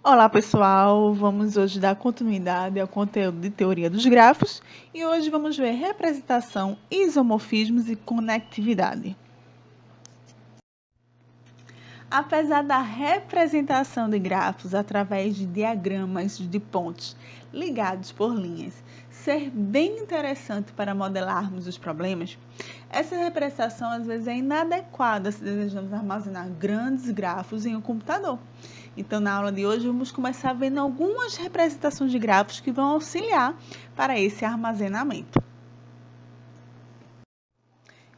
Olá pessoal, vamos hoje dar continuidade ao conteúdo de teoria dos grafos e hoje vamos ver representação, isomorfismos e conectividade. Apesar da representação de grafos através de diagramas de pontos ligados por linhas ser bem interessante para modelarmos os problemas, essa representação às vezes é inadequada se desejamos armazenar grandes grafos em um computador. Então, na aula de hoje, vamos começar vendo algumas representações de grafos que vão auxiliar para esse armazenamento.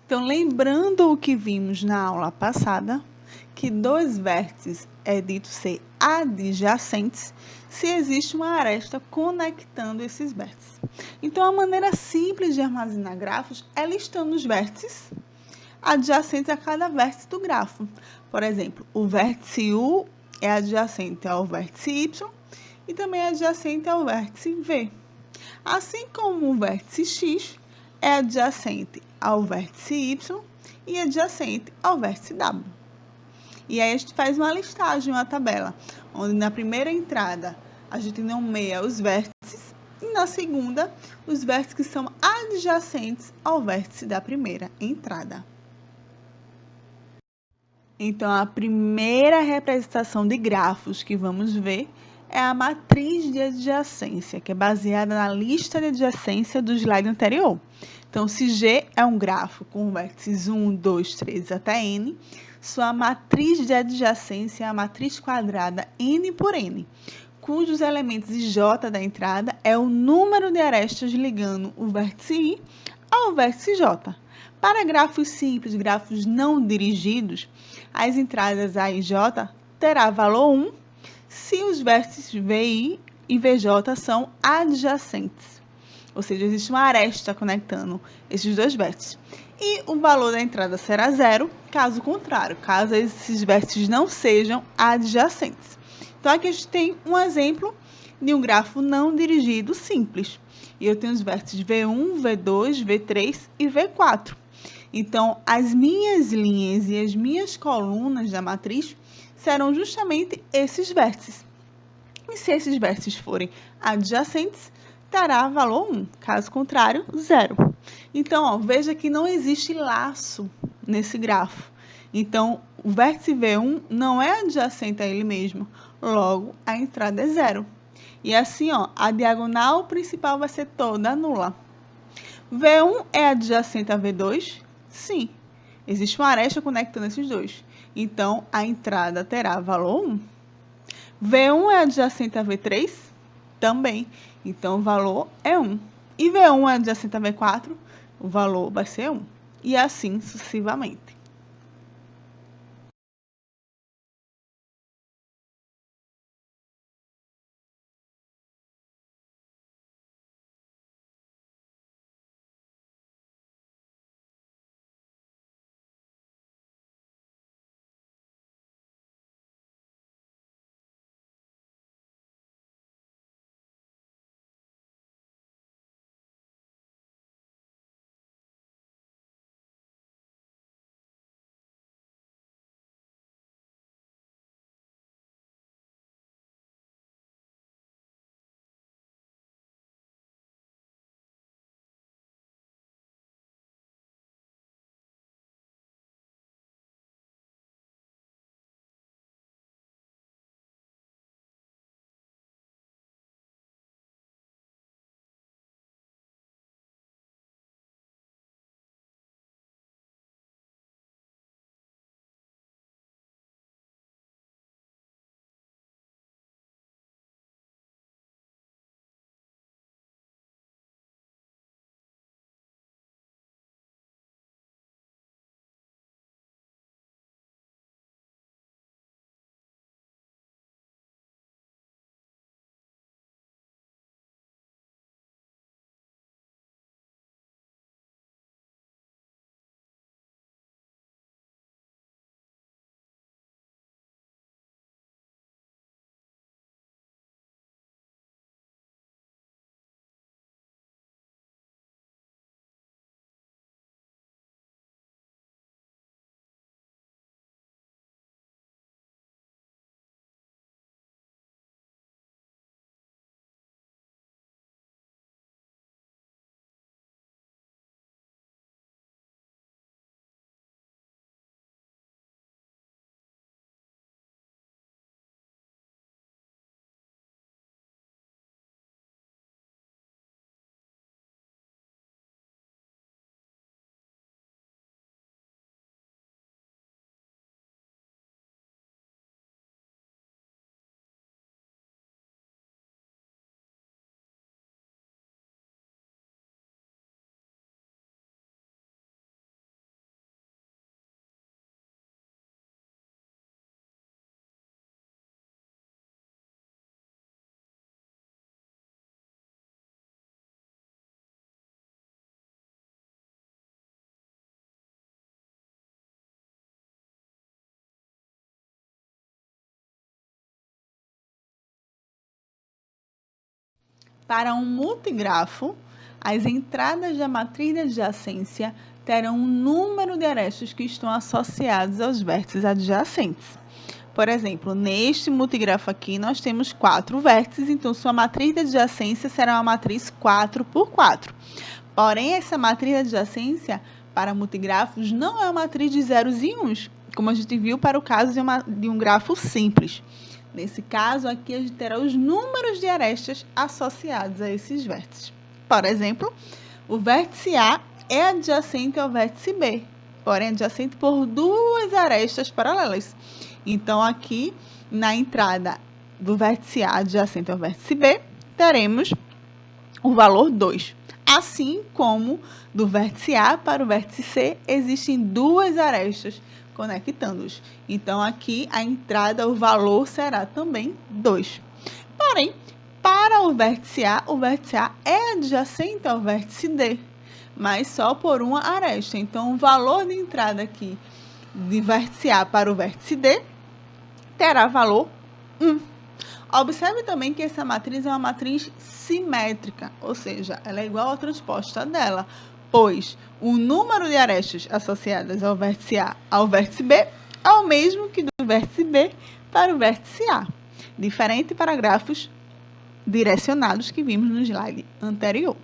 Então, lembrando o que vimos na aula passada, que dois vértices é dito ser adjacentes se existe uma aresta conectando esses vértices. Então, a maneira simples de armazenar grafos é listando os vértices adjacentes a cada vértice do grafo. Por exemplo, o vértice U é adjacente ao vértice Y e também é adjacente ao vértice V. Assim como o vértice X é adjacente ao vértice Y e adjacente ao vértice W. E aí a gente faz uma listagem, uma tabela, onde na primeira entrada a gente nomeia os vértices e na segunda os vértices que são adjacentes ao vértice da primeira entrada. Então, a primeira representação de grafos que vamos ver é a matriz de adjacência, que é baseada na lista de adjacência do slide anterior. Então, se G é um grafo com vértices 1, 2, 3 até N, sua matriz de adjacência é a matriz quadrada N por N, cujos elementos J da entrada é o número de arestas ligando o vértice I ao vértice J. Para grafos simples, grafos não dirigidos, as entradas A e J terá valor 1 se os vértices VI e VJ são adjacentes. Ou seja, existe uma aresta conectando esses dois vértices. E o valor da entrada será 0, caso contrário, caso esses vértices não sejam adjacentes. Então, aqui a gente tem um exemplo de um grafo não dirigido simples. E eu tenho os vértices V1, V2, V3 e V4. Então, as minhas linhas e as minhas colunas da matriz serão justamente esses vértices. E se esses vértices forem adjacentes, terá valor 1, caso contrário, 0. Então, ó, veja que não existe laço nesse grafo. Então, o vértice V1 não é adjacente a ele mesmo, logo a entrada é 0. E assim, ó, a diagonal principal vai ser toda nula. V1 é adjacente a V2? Sim. Existe uma aresta conectando esses dois. Então, a entrada terá valor 1. V1 é adjacente a V3? Também. Então, o valor é 1. E V1 é adjacente a V4? O valor vai ser 1. E assim sucessivamente. Para um multigrafo, as entradas da matriz de adjacência terão um número de arestas que estão associados aos vértices adjacentes. Por exemplo, neste multigrafo aqui, nós temos 4 vértices, então sua matriz de adjacência será uma matriz 4 por 4. Porém, essa matriz de adjacência para multigrafos não é uma matriz de zeros e uns, como a gente viu para o caso de um grafo simples. Nesse caso, aqui a gente terá os números de arestas associados a esses vértices. Por exemplo, o vértice A é adjacente ao vértice B, porém adjacente por 2 arestas paralelas. Então, aqui, na entrada do vértice A adjacente ao vértice B, teremos o valor 2. Assim como do vértice A para o vértice C, existem 2 arestas conectando-os. Então, aqui, a entrada, o valor será também 2. Porém, para o vértice A é adjacente ao vértice D, mas só por uma aresta. Então, o valor de entrada aqui de vértice A para o vértice D terá valor 1. Observe também que essa matriz é uma matriz simétrica, ou seja, ela é igual à transposta dela, pois o número de arestas associadas ao vértice A ao vértice B é o mesmo que do vértice B para o vértice A, diferente para grafos direcionados que vimos no slide anterior.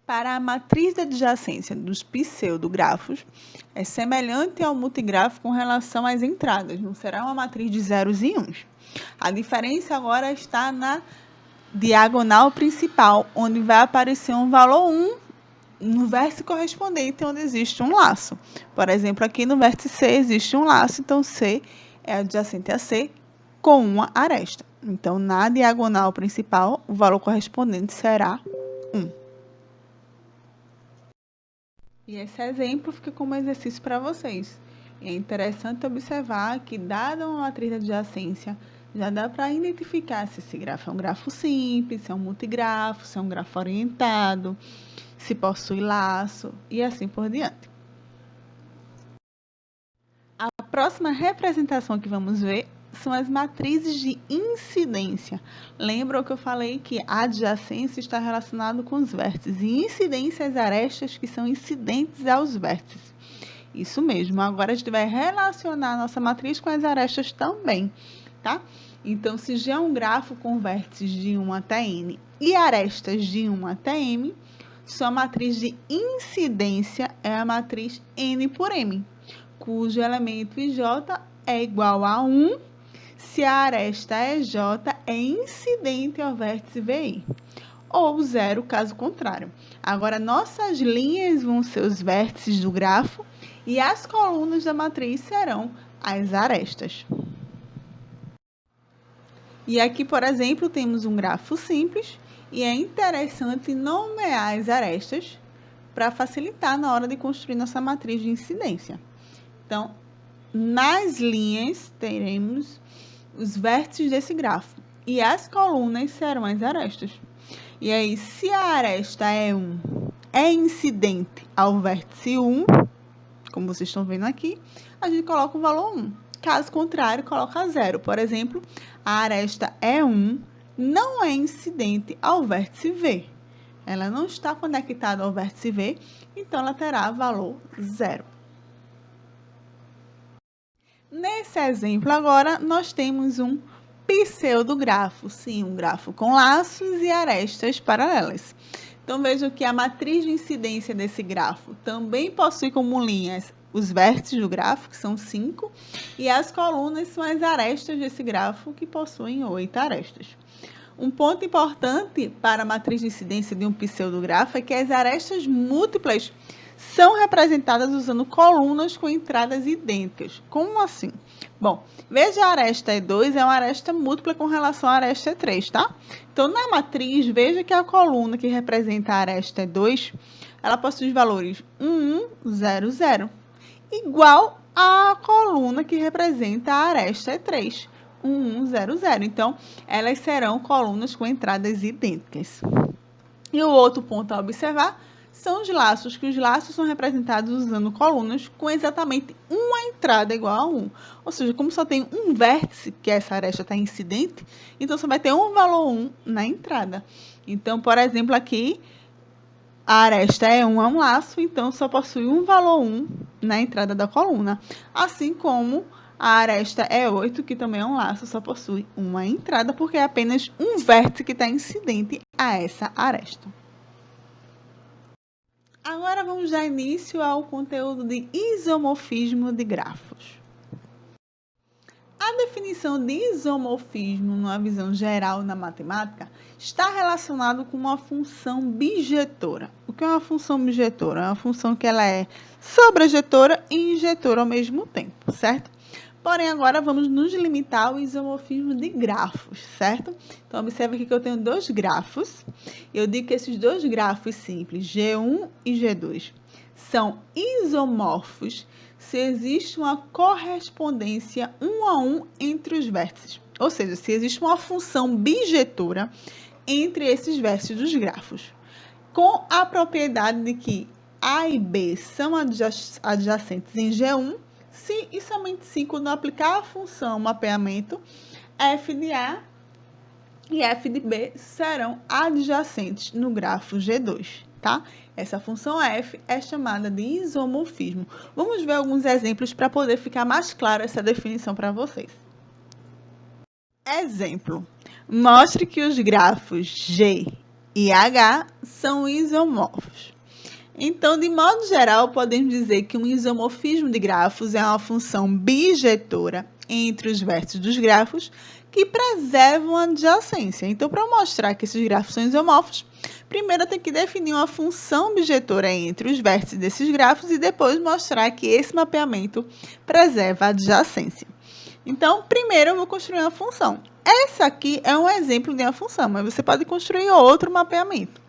Para a matriz de adjacência dos pseudografos, é semelhante ao multigrafo com relação às entradas, não será uma matriz de zeros e uns. A diferença agora está na diagonal principal, onde vai aparecer um valor 1 no vértice correspondente, onde existe um laço. Por exemplo, aqui no vértice C existe um laço, então C é adjacente a C com uma aresta. Então, na diagonal principal, o valor correspondente será 1. E esse exemplo fica como exercício para vocês. E é interessante observar que, dada uma matriz de adjacência, já dá para identificar se esse grafo é um grafo simples, se é um multigrafo, se é um grafo orientado, se possui laço e assim por diante. A próxima representação que vamos ver são as matrizes de incidência. Lembra que eu falei que a adjacência está relacionada com os vértices e incidência as arestas que são incidentes aos vértices. Isso mesmo, agora a gente vai relacionar a nossa matriz com as arestas também, tá? Então, se já é um grafo com vértices de 1 até n e arestas de 1 até m, sua matriz de incidência é a matriz n por m, cujo elemento ij é igual a 1 se a aresta EJ é incidente ao vértice VI, ou 0 caso contrário. Agora, nossas linhas vão ser os vértices do grafo e as colunas da matriz serão as arestas. E aqui, por exemplo, temos um grafo simples e é interessante nomear as arestas para facilitar na hora de construir nossa matriz de incidência. Então, nas linhas teremos os vértices desse grafo e as colunas serão as arestas. E aí, se a aresta E1 é incidente ao vértice 1, como vocês estão vendo aqui, a gente coloca o valor 1. Caso contrário, coloca 0. Por exemplo, a aresta E1 não é incidente ao vértice V. Ela não está conectada ao vértice V, então ela terá valor 0. Nesse exemplo agora, nós temos um pseudografo, sim, um grafo com laços e arestas paralelas. Então, vejam que a matriz de incidência desse grafo também possui como linhas os vértices do grafo, que são 5, e as colunas são as arestas desse grafo, que possuem 8 arestas. Um ponto importante para a matriz de incidência de um pseudografo é que as arestas múltiplas são representadas usando colunas com entradas idênticas. Como assim? Bom, veja a aresta E2 é uma aresta múltipla com relação à aresta E3, tá? Então, na matriz, veja que a coluna que representa a aresta E2, ela possui os valores 1, 1, 0, 0, igual à coluna que representa a aresta E3, 1, 1, 0, 0. Então, elas serão colunas com entradas idênticas. E o outro ponto a observar são os laços, que os laços são representados usando colunas com exatamente uma entrada entrada igual a 1. Ou seja, como só tem um vértice, que essa aresta está incidente, então só vai ter um valor 1 na entrada. Então, por exemplo, aqui, a aresta é um laço, então só possui um valor 1 na entrada da coluna. Assim como a aresta é 8, que também é um laço, só possui uma entrada, porque é apenas um vértice que está incidente a essa aresta. Agora vamos dar início ao conteúdo de isomorfismo de grafos. A definição de isomorfismo, numa visão geral na matemática, está relacionado com uma função bijetora. O que é uma função bijetora? É uma função que ela é sobrejetora e injetora ao mesmo tempo, certo? Porém, agora vamos nos limitar ao isomorfismo de grafos, certo? Então, observe aqui que eu tenho dois grafos. Eu digo que esses dois grafos simples, G1 e G2, são isomorfos se existe uma correspondência 1 a 1 entre os vértices. Ou seja, se existe uma função bijetora entre esses vértices dos grafos, com a propriedade de que A e B são adjacentes em G1, se e somente se quando aplicar a função mapeamento, f de A e f de B serão adjacentes no grafo G2, tá? Essa função f é chamada de isomorfismo. Vamos ver alguns exemplos para poder ficar mais clara essa definição para vocês. Exemplo: mostre que os grafos G e H são isomorfos. Então, de modo geral, podemos dizer que um isomorfismo de grafos é uma função bijetora entre os vértices dos grafos que preservam a adjacência. Então, para mostrar que esses grafos são isomorfos, primeiro eu tenho que definir uma função bijetora entre os vértices desses grafos e depois mostrar que esse mapeamento preserva a adjacência. Então, primeiro eu vou construir uma função. Essa aqui é um exemplo de uma função, mas você pode construir outro mapeamento,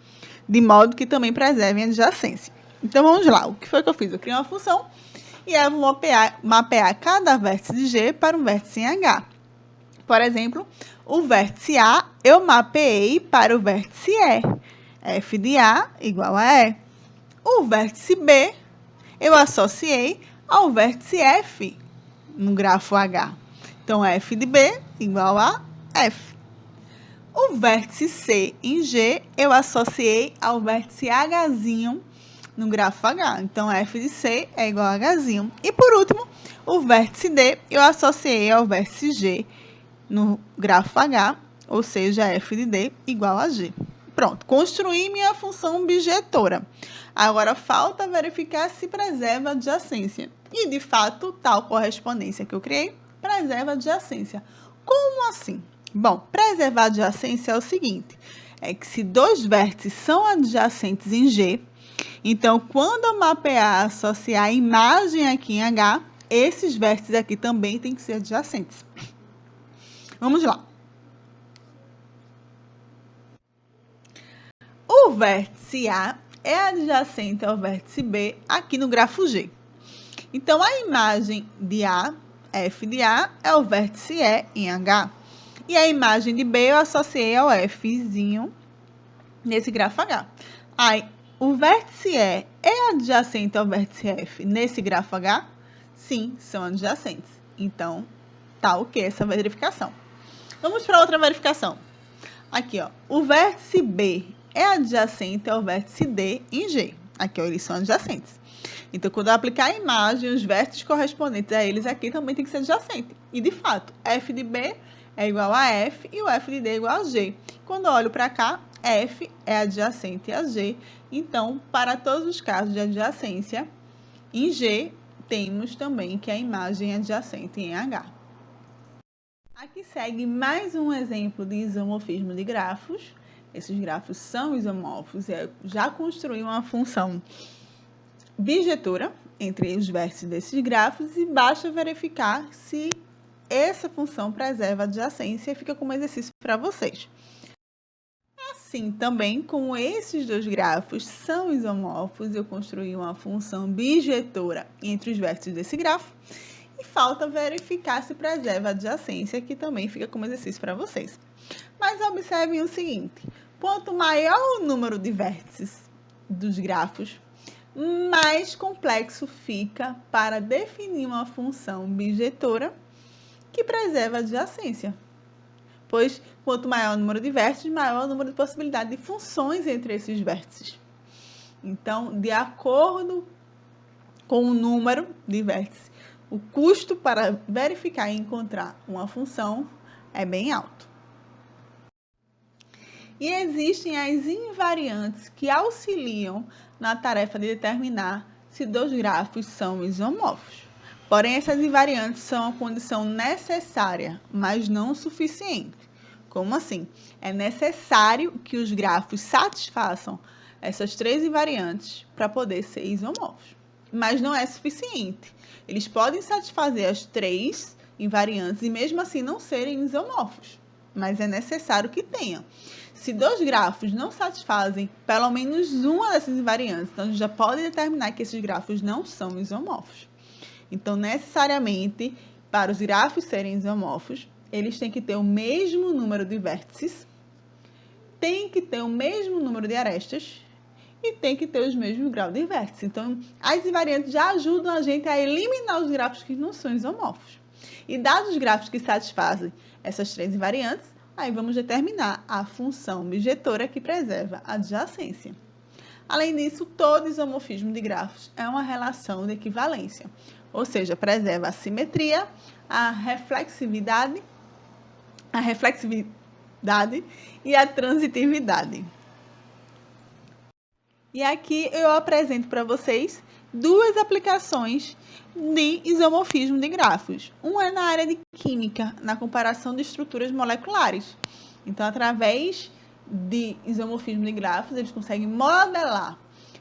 de modo que também preservem a adjacência. Então, vamos lá. O que foi que eu fiz? Eu criei uma função e eu vou mapear cada vértice de G para um vértice em H. Por exemplo, o vértice A eu mapeei para o vértice E. F de A igual a E. O vértice B eu associei ao vértice F no grafo H. Então, F de B igual a F. O vértice C em G eu associei ao vértice Hzinho no grafo H. Então, F de C é igual a Hzinho. E, por último, o vértice D eu associei ao vértice G no grafo H, ou seja, F de D igual a G. Pronto, construí minha função bijetora. Agora, falta verificar se preserva a adjacência. E, de fato, tal correspondência que eu criei preserva a adjacência. Como assim? Bom, preservar a adjacência é o seguinte, é que se dois vértices são adjacentes em G, então, quando eu mapear, associar a imagem aqui em H, esses vértices aqui também têm que ser adjacentes. Vamos lá. O vértice A é adjacente ao vértice B aqui no grafo G. Então, a imagem de A, F de A, é o vértice E em H. E a imagem de B eu associei ao Fzinho nesse grafo H. Aí, o vértice E é adjacente ao vértice F nesse grafo H? Sim, são adjacentes. Então, tá ok essa verificação. Vamos para outra verificação. Aqui, ó. O vértice B é adjacente ao vértice D em G. Aqui, ó, eles são adjacentes. Então, quando eu aplicar a imagem, os vértices correspondentes a eles aqui também tem que ser adjacente. E, de fato, F de B é igual a F e o F de D é igual a G. Quando eu olho para cá, F é adjacente a G. Então, para todos os casos de adjacência, em G, temos também que a imagem é adjacente em H. Aqui segue mais um exemplo de isomorfismo de grafos. Esses grafos são isomorfos. Eu já construí uma função bijetora entre os vértices desses grafos e basta verificar se essa função preserva a adjacência e fica como exercício para vocês. Assim, também, como esses dois grafos são isomorfos, eu construí uma função bijetora entre os vértices desse grafo e falta verificar se preserva a adjacência, que também fica como exercício para vocês. Mas observem o seguinte, quanto maior o número de vértices dos grafos, mais complexo fica para definir uma função bijetora que preserva a adjacência. Pois, quanto maior o número de vértices, maior o número de possibilidades de funções entre esses vértices. Então, de acordo com o número de vértices, o custo para verificar e encontrar uma função é bem alto. E existem as invariantes que auxiliam na tarefa de determinar se dois grafos são isomorfos. Porém, essas invariantes são a condição necessária, mas não suficiente. Como assim? É necessário que os grafos satisfaçam essas três invariantes para poder ser isomorfos. Mas não é suficiente. Eles podem satisfazer as três invariantes e mesmo assim não serem isomorfos. Mas é necessário que tenham. Se dois grafos não satisfazem pelo menos uma dessas invariantes, então a gente já pode determinar que esses grafos não são isomorfos. Então, necessariamente, para os grafos serem isomorfos, eles têm que ter o mesmo número de vértices, tem que ter o mesmo número de arestas e tem que ter os mesmos graus de vértices. Então, as invariantes já ajudam a gente a eliminar os grafos que não são isomorfos. E dados os grafos que satisfazem essas três invariantes, aí vamos determinar a função bijetora que preserva a adjacência. Além disso, todo isomorfismo de grafos é uma relação de equivalência, ou seja, preserva a simetria, a reflexividade e a transitividade. E aqui eu apresento para vocês duas aplicações de isomorfismo de grafos. Uma é na área de química, na comparação de estruturas moleculares. Então, através de isomorfismo de grafos, eles conseguem modelar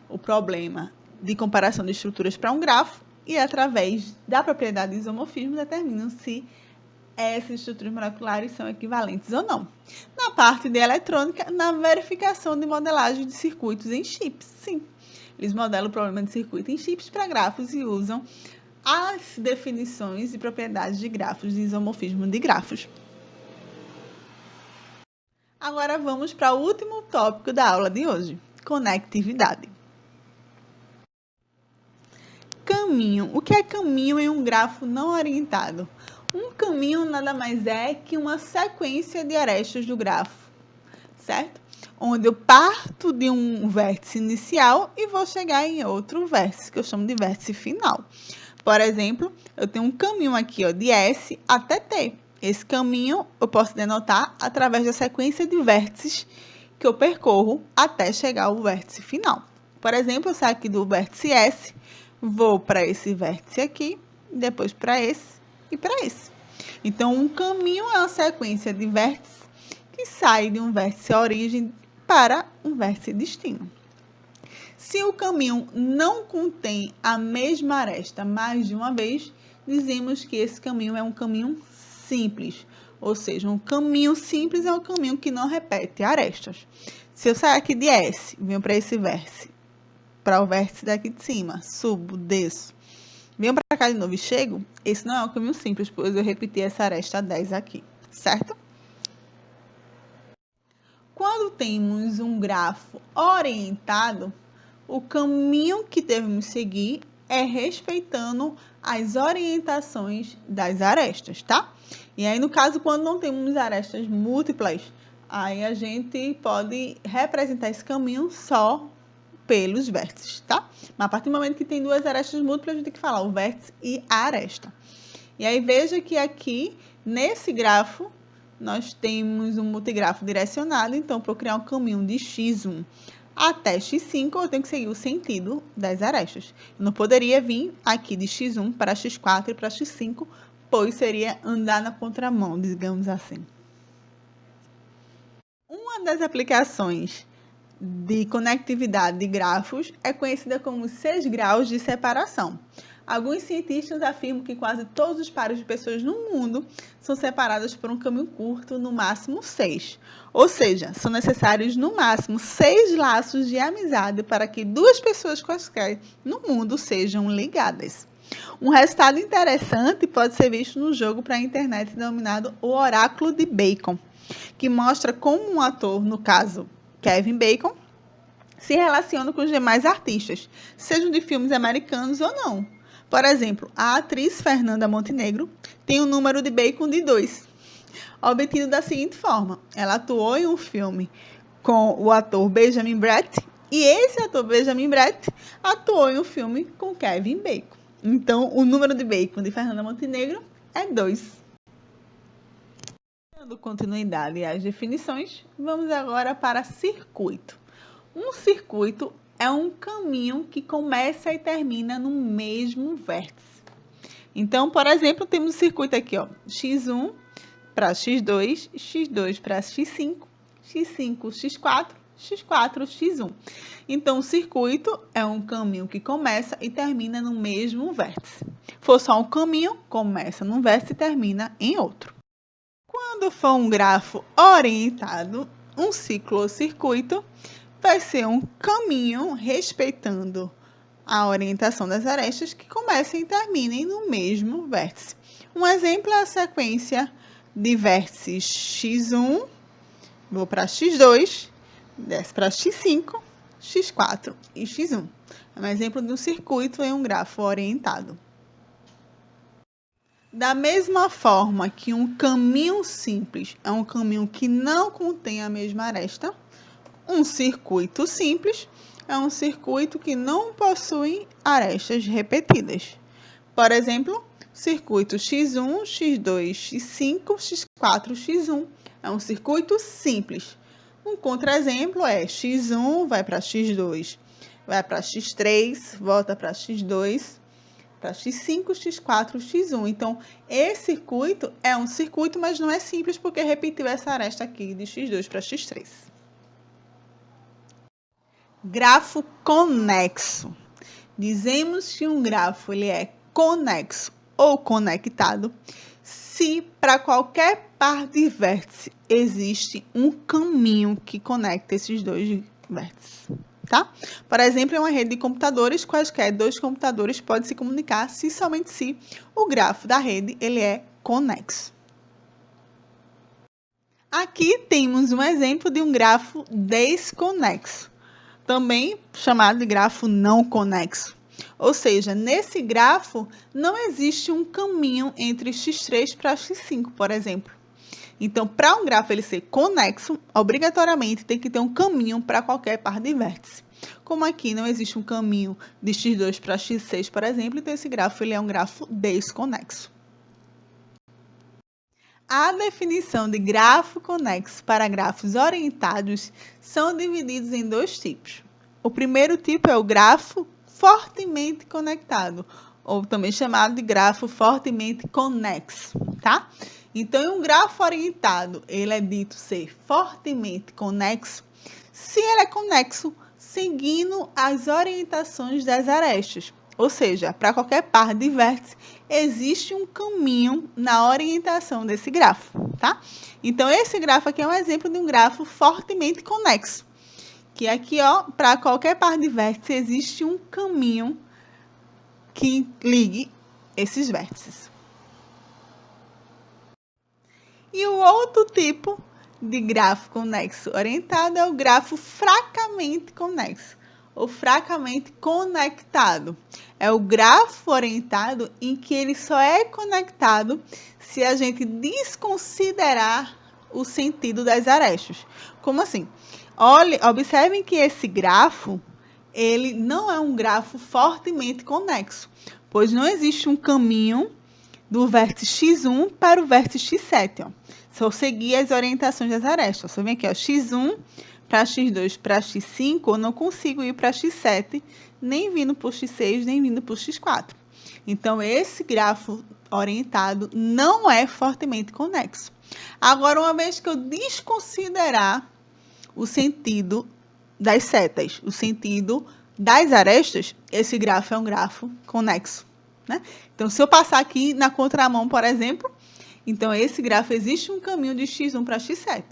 o problema de comparação de estruturas para um grafo e, através da propriedade de isomorfismo, determinam se essas estruturas moleculares são equivalentes ou não. Na parte de eletrônica, na verificação de modelagem de circuitos em chips, sim. Eles modelam o problema de circuito em chips para grafos e usam as definições e propriedades de grafos, de isomorfismo de grafos. Agora vamos para o último tópico da aula de hoje, conectividade. Caminho. O que é caminho em um grafo não orientado? Um caminho nada mais é que uma sequência de arestas do grafo, certo? Onde eu parto de um vértice inicial e vou chegar em outro vértice, que eu chamo de vértice final. Por exemplo, eu tenho um caminho aqui, ó, de S até T. Esse caminho eu posso denotar através da sequência de vértices que eu percorro até chegar ao vértice final. Por exemplo, eu saio aqui do vértice S, vou para esse vértice aqui, depois para esse e para esse. Então, um caminho é uma sequência de vértices que sai de um vértice origem para um vértice destino. Se o caminho não contém a mesma aresta mais de uma vez, dizemos que esse caminho é um caminho simples. Ou seja, um caminho simples é um caminho que não repete arestas. Se eu sair aqui de S, venho para esse vértice, para o vértice daqui de cima, subo, desço, venho para cá de novo e chego, esse não é um caminho simples, pois eu repeti essa aresta 10 aqui, certo? Quando temos um grafo orientado, o caminho que devemos seguir é respeitando as orientações das arestas, tá? E aí, no caso, quando não temos arestas múltiplas, aí a gente pode representar esse caminho só pelos vértices, tá? Mas a partir do momento que tem duas arestas múltiplas, a gente tem que falar o vértice e a aresta. E aí, veja que aqui, nesse grafo, nós temos um multigrafo direcionado, então, para eu criar um caminho de x1 até x5, eu tenho que seguir o sentido das arestas. Eu não poderia vir aqui de x1 para x4 e para x5, pois seria andar na contramão, digamos assim. Uma das aplicações de conectividade de grafos é conhecida como 6 graus de separação. Alguns cientistas afirmam que quase todos os pares de pessoas no mundo são separados por um caminho curto, no máximo 6. Ou seja, são necessários no máximo 6 laços de amizade para que duas pessoas quaisquer no mundo sejam ligadas. Um resultado interessante pode ser visto no jogo para a internet denominado O Oráculo de Bacon, que mostra como um ator, no caso Kevin Bacon, se relacionam com os demais artistas, sejam de filmes americanos ou não. Por exemplo, a atriz Fernanda Montenegro tem um número de bacon de 2, obtido da seguinte forma: ela atuou em um filme com o ator Benjamin Bratt, e esse ator Benjamin Bratt atuou em um filme com Kevin Bacon. Então, o número de bacon de Fernanda Montenegro é 2. Dando continuidade às definições, vamos agora para circuito. Um circuito é um caminho que começa e termina no mesmo vértice. Então, por exemplo, temos o circuito aqui, ó, x1 para x2, x2 para x5, x5, x4, x4, x1. Então, o circuito é um caminho que começa e termina no mesmo vértice. For só um caminho, começa num vértice e termina em outro. Quando for um grafo orientado, um ciclocircuito vai ser um caminho respeitando a orientação das arestas que comecem e terminem no mesmo vértice. Um exemplo é a sequência de vértices x1, vou para x2, desce para x5, x4 e x1. É um exemplo de um circuito em um grafo orientado. Da mesma forma que um caminho simples é um caminho que não contém a mesma aresta, um circuito simples é um circuito que não possui arestas repetidas. Por exemplo, circuito x1, x2, x5, x4, x1 é um circuito simples. Um contra-exemplo é x1 vai para x2, vai para x3, volta para x2, para x5, x4, x1. Então, esse circuito é um circuito, mas não é simples porque repetiu essa aresta aqui de x2 para x3. Grafo conexo. Dizemos que um grafo ele é conexo ou conectado se para qualquer par de vértice existe um caminho que conecta esses dois vértices, tá? Por exemplo, em uma rede de computadores, quaisquer dois computadores podem se comunicar se somente se o grafo da rede ele é conexo. Aqui temos um exemplo de um grafo desconexo, também chamado de grafo não conexo. Ou seja, nesse grafo não existe um caminho entre x3 para x5, por exemplo. Então, para um grafo ele ser conexo, obrigatoriamente tem que ter um caminho para qualquer par de vértice. Como aqui não existe um caminho de x2 para x6, por exemplo, então esse grafo ele é um grafo desconexo. A definição de grafo conexo para grafos orientados são divididos em dois tipos. O primeiro tipo é o grafo fortemente conectado, ou também chamado de grafo fortemente conexo, tá? Então, em um grafo orientado, ele é dito ser fortemente conexo se ele é conexo seguindo as orientações das arestas. Ou seja, para qualquer par de vértice, existe um caminho na orientação desse grafo, tá? Então, esse grafo aqui é um exemplo de um grafo fortemente conexo. Que aqui, ó, para qualquer par de vértice, existe um caminho que ligue esses vértices. E o outro tipo de grafo conexo orientado é o grafo fracamente conexo, ou fracamente conectado. É o grafo orientado em que ele só é conectado se a gente desconsiderar o sentido das arestas. Como assim? Observem que esse grafo, ele não é um grafo fortemente conexo, pois não existe um caminho do vértice x1 para o vértice x7. Ó. Se eu seguir as orientações das arestas, você vem aqui, ó, x1 para x2 para x5, eu não consigo ir para x7, nem vindo para o x6, nem vindo para o x4. Então, esse grafo orientado não é fortemente conexo. Agora, uma vez que eu desconsiderar o sentido das setas, o sentido das arestas, esse grafo é um grafo conexo, né? Então, se eu passar aqui na contramão, por exemplo, então esse grafo existe um caminho de x1 para x7.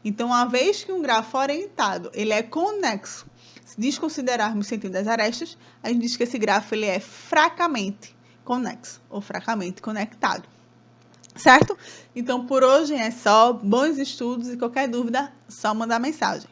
Então, uma vez que um grafo orientado ele é conexo, se desconsiderarmos o sentido das arestas, a gente diz que esse grafo ele é fracamente conexo ou fracamente conectado. Certo? Então, por hoje é só. Bons estudos e qualquer dúvida, só mandar mensagem.